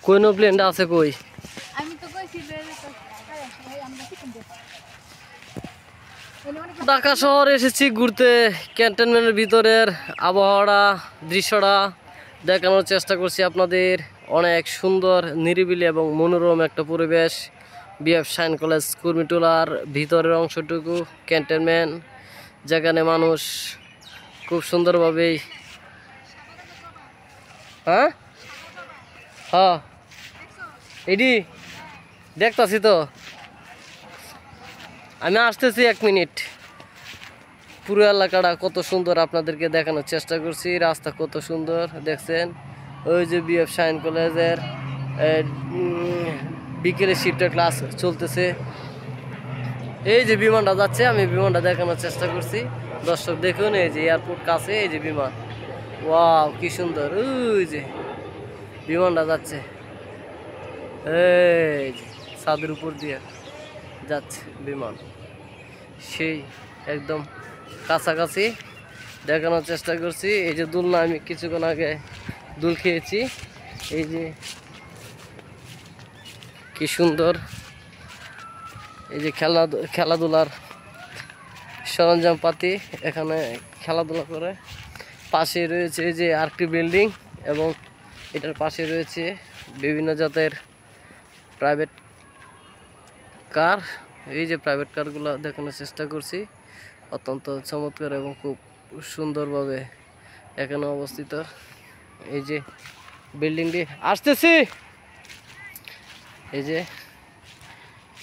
কোন প্লেনটা আছে কই? আমি তো কইছি ঢাকা শহরে এসেছি ঘুরতে। ক্যান্টনমেন্টের ভিতরের আবহাওয়াটা দৃশ্যটা দেখানোর চেষ্টা করছি আপনাদের। অনেক সুন্দর নিরিবিলি এবং মনোরম একটা পরিবেশ। বিএফ শাইন কলেজ কুর্মিটোলার ভিতরের অংশটুকু ক্যান্টনমেন্ট, যেখানে মানুষ খুব সুন্দরভাবেই হ্যাঁ হ্যাঁ এডি দেখতাছি তো, আমি আসতেছি 1 মিনিট। পুরো এলাকাটা কত সুন্দর আপনাদেরকে দেখানোর চেষ্টা করছি। রাস্তা কত সুন্দর দেখছেন। ওই যে বিএফ শাইন কলেজের বিকেলে শিফটের ক্লাস চলতেছে। এই যে বিমানটা যাচ্ছে, আমি বিমানটা দেখানোর চেষ্টা করছি। দর্শক দেখুন, এই যে এয়ারপোর্ট কাছে, এই যে বিমান। ওয়াও কি সুন্দর, ওই যে বিমানটা যাচ্ছে, এই যে ছাদের উপর দিয়ে যাচ্ছে বিমান। সেই একদম কাছাকাছি দেখানোর চেষ্টা করছি। এই যে দুলনা, আমি কিছুক্ষণ আগে দুল খেয়েছি। এই যে কি সুন্দর, এই যে খেলাধুলার সরঞ্জাম পাতি, এখানে খেলাধুলা করে। পাশে রয়েছে এই যে আরেকটি বিল্ডিং, এবং এটার পাশে রয়েছে বিভিন্ন জাতের প্রাইভেট কার। এই যে প্রাইভেট কারগুলো দেখানোর চেষ্টা করছি। অত্যন্ত চমৎকার এবং খুব সুন্দরভাবে এখানে অবস্থিত। এই যে বিল্ডিংটি আসতেছি, এই যে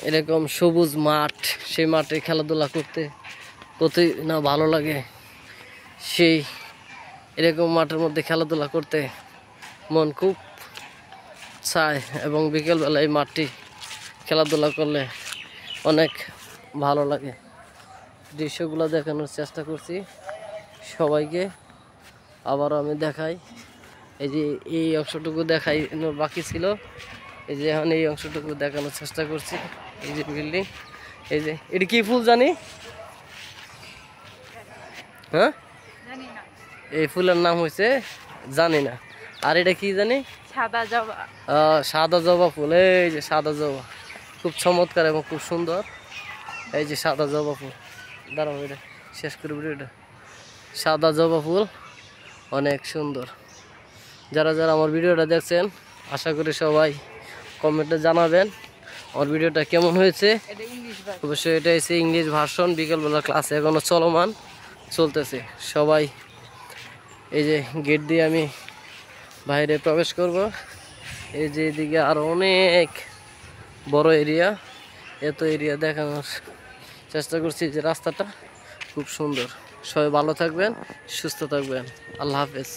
এরকম সবুজ মাঠ, সেই মাঠে খেলাধুলা করতে কতই না ভালো লাগে। সেই এরকম মাঠের মধ্যে খেলাধুলা করতে মন খুব চায়, এবং বিকেলবেলা এই মাঠটি খেলাধুলা করলে অনেক ভালো লাগে। দৃশ্যগুলো দেখানোর চেষ্টা করছি সবাইকে। আবারও আমি দেখাই, এই যে এই অংশটুকু দেখাই বাকি ছিল। এই যে এখন এই অংশটুকু দেখানোর চেষ্টা করছি। এই যে বিল্ডিং, এই যে এটি কি ফুল জানি? হ্যাঁ, এই ফুলের নাম হয়েছে জানি না। আর এটা কি জানি? সাদা জবা। সাদা জবা ফুল। এই যে সাদা জবা, খুব চমৎকার এবং খুব সুন্দর। এই যে সাদা জবা ফুল, দাঁড়াও এটা শেষ করে ভিডিওটা। সাদা জবা ফুল অনেক সুন্দর। যারা যারা আমার ভিডিওটা দেখছেন, আশা করি সবাই কমেন্টে জানাবেন আমার ভিডিওটা কেমন হয়েছে। অবশ্যই এটা হচ্ছে ইংলিশ ভার্সন। বিকেলবেলা ক্লাস এখনো চলমান চলতেছে। সবাই, এই যে গেট দিয়ে আমি বাইরে প্রবেশ করব। এই যে এদিকে আরো অনেক বড় এরিয়া, এত এরিয়া দেখানোর চেষ্টা করছি। যে রাস্তাটা খুব সুন্দর। সবাই ভালো থাকবেন, সুস্থ থাকবেন। আল্লাহ হাফেজ।